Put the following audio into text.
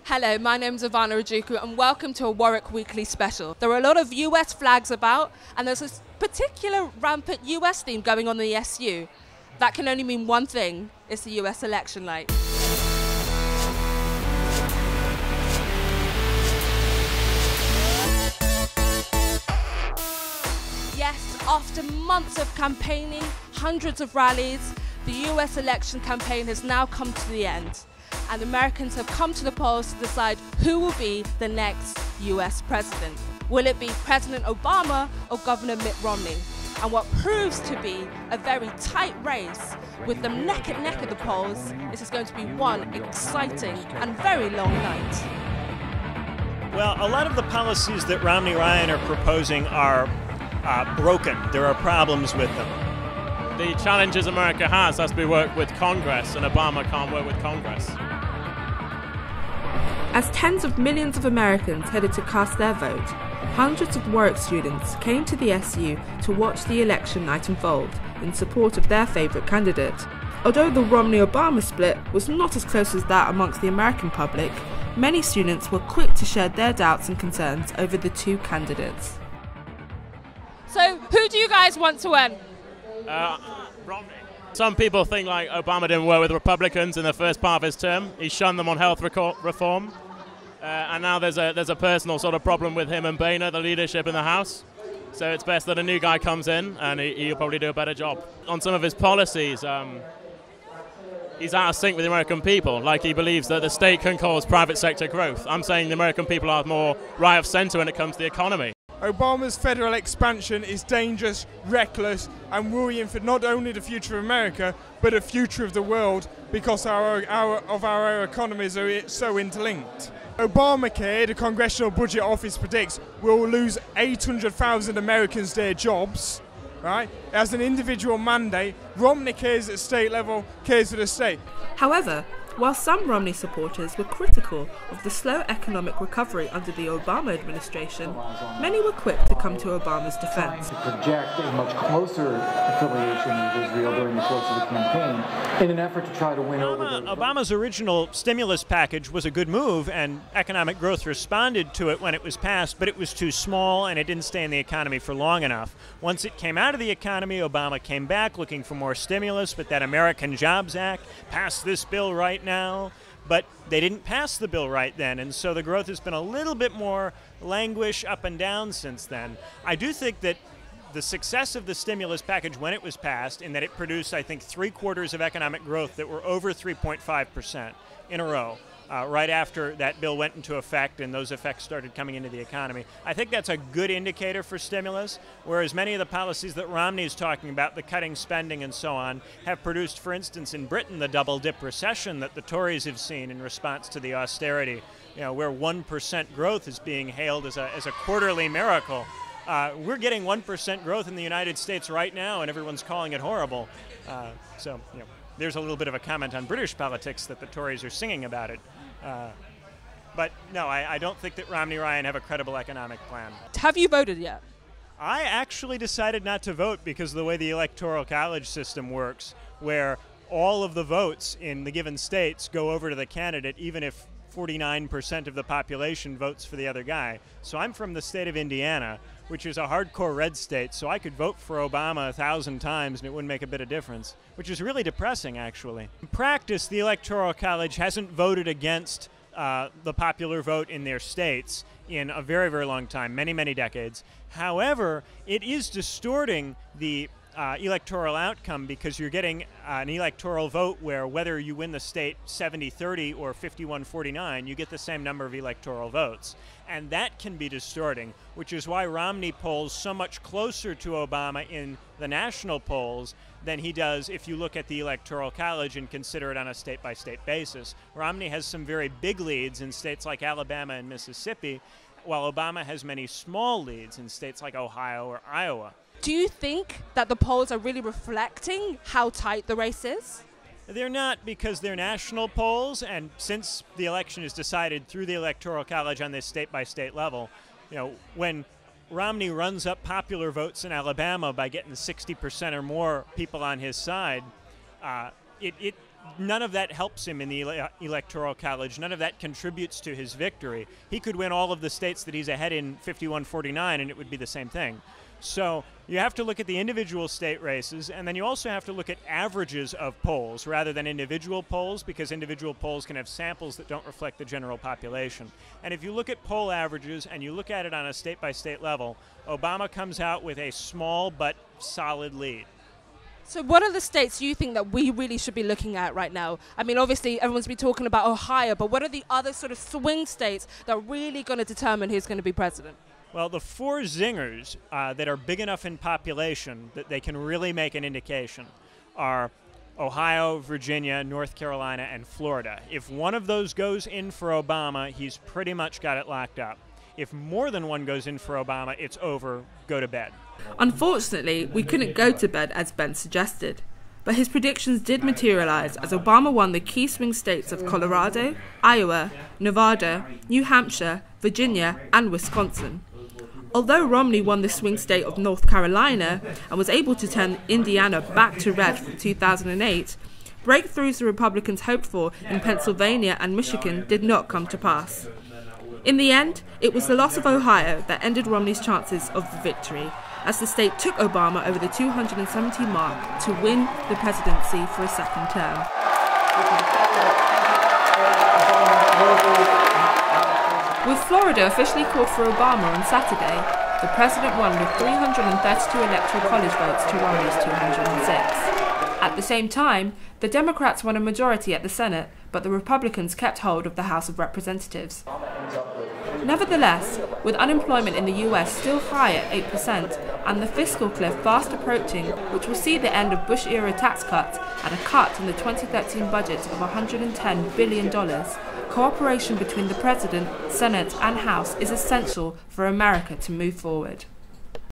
Hello, my name's Ivana Ojukwu and welcome to a Warwick Weekly special. There are a lot of US flags about and there's this particular rampant US theme going on in the SU. That can only mean one thing, it's the US election night. Yes, after months of campaigning, hundreds of rallies, the US election campaign has now come to the end. And Americans have come to the polls to decide who will be the next US president. Will it be President Obama or Governor Mitt Romney? And what proves to be a very tight race with them neck and neck at the polls, this is going to be one exciting and very long night. Well, a lot of the policies that Romney and Ryan are proposing are broken. There are problems with them. The challenges America has to be work with Congress, and Obama can't work with Congress. As tens of millions of Americans headed to cast their vote, hundreds of Warwick students came to the SU to watch the election night unfold in support of their favourite candidate. Although the Romney-Obama split was not as close as that amongst the American public, many students were quick to share their doubts and concerns over the two candidates. So, who do you guys want to win? Romney. Some people think like Obama didn't work with Republicans in the first part of his term. He shunned them on health reform. And now there's a personal sort of problem with him and Boehner, the leadership in the House. So it's best that a new guy comes in and he'll probably do a better job. On some of his policies, he's out of sync with the American people. Like he believes that the state can cause private sector growth. I'm saying the American people are more right of centre when it comes to the economy. Obama's federal expansion is dangerous, reckless and worrying for not only the future of America but the future of the world because our economies are so interlinked. Obamacare, the Congressional Budget Office predicts, will lose 800,000 Americans their jobs. Right? As an individual mandate, Romney cares at state level, cares for the state. However, while some Romney supporters were critical of the slow economic recovery under the Obama administration, many were quick to come to Obama's defense. To project a much closer affiliation with Israel during the course of the campaign in an effort to try to win over Obama's original stimulus package was a good move, and economic growth responded to it when it was passed, but it was too small and it didn't stay in the economy for long enough. Once it came out of the economy, Obama came back looking for more stimulus, but that American Jobs Act passed this bill right now, but they didn't pass the bill right then, and so the growth has been a little bit more languish up and down since then. I do think that the success of the stimulus package when it was passed, in that it produced, I think, 3/4 of economic growth that were over 3.5% in a row, right after that bill went into effect and those effects started coming into the economy. I think that's a good indicator for stimulus, whereas many of the policies that Romney is talking about, the cutting spending and so on, have produced, for instance, in Britain, the double-dip recession that the Tories have seen in response to the austerity, where 1% growth is being hailed as a quarterly miracle. We're getting 1% growth in the United States right now, and everyone's calling it horrible. So there's a little bit of a comment on British politics that the Tories are singing about it. But no, I don't think that Romney and Ryan have a credible economic plan. Have you voted yet? I actually decided not to vote because of the way the Electoral College system works, where all of the votes in the given states go over to the candidate, even if 49% of the population votes for the other guy. So I'm from the state of Indiana, which is a hardcore red state, so I could vote for Obama 1,000 times and it wouldn't make a bit of difference, which is really depressing, actually. In practice, the Electoral College hasn't voted against the popular vote in their states in a very, very long time, many, many decades. However, it is distorting the electoral outcome because you're getting an electoral vote where whether you win the state 70-30 or 51-49, you get the same number of electoral votes. And that can be distorting, which is why Romney polls so much closer to Obama in the national polls than he does if you look at the Electoral College and consider it on a state-by-state basis. Romney has some very big leads in states like Alabama and Mississippi, while Obama has many small leads in states like Ohio or Iowa. Do you think that the polls are really reflecting how tight the race is? They're not, because they're national polls, and since the election is decided through the Electoral College on this state-by-state level, when Romney runs up popular votes in Alabama by getting 60% or more people on his side, none of that helps him in the Electoral College. None of that contributes to his victory. He could win all of the states that he's ahead in 51-49, and it would be the same thing. So you have to look at the individual state races, and then you also have to look at averages of polls rather than individual polls, because individual polls can have samples that don't reflect the general population. And if you look at poll averages and you look at it on a state-by-state level, Obama comes out with a small but solid lead. So what are the states you think that we really should be looking at right now? I mean, obviously, everyone's been talking about Ohio, but what are the other sort of swing states that are really going to determine who's going to be president? Well, the four zingers that are big enough in population that they can really make an indication are Ohio, Virginia, North Carolina, and Florida. If one of those goes in for Obama, he's pretty much got it locked up. If more than one goes in for Obama, it's over. Go to bed. Unfortunately, we couldn't go to bed as Ben suggested. But his predictions did materialize as Obama won the key swing states of Colorado, Iowa, Nevada, New Hampshire, Virginia, and Wisconsin. Although Romney won the swing state of North Carolina and was able to turn Indiana back to red from 2008, breakthroughs the Republicans hoped for in Pennsylvania and Michigan did not come to pass. In the end, it was the loss of Ohio that ended Romney's chances of victory, as the state took Obama over the 270 mark to win the presidency for a second term. With Florida officially called for Obama on Saturday, the president won with 332 Electoral College votes to Romney's 206. At the same time, the Democrats won a majority at the Senate, but the Republicans kept hold of the House of Representatives. Nevertheless, with unemployment in the US still high at 8% and the fiscal cliff fast approaching, which will see the end of Bush-era tax cuts and a cut in the 2013 budget of $110 billion, cooperation between the President, Senate and House is essential for America to move forward.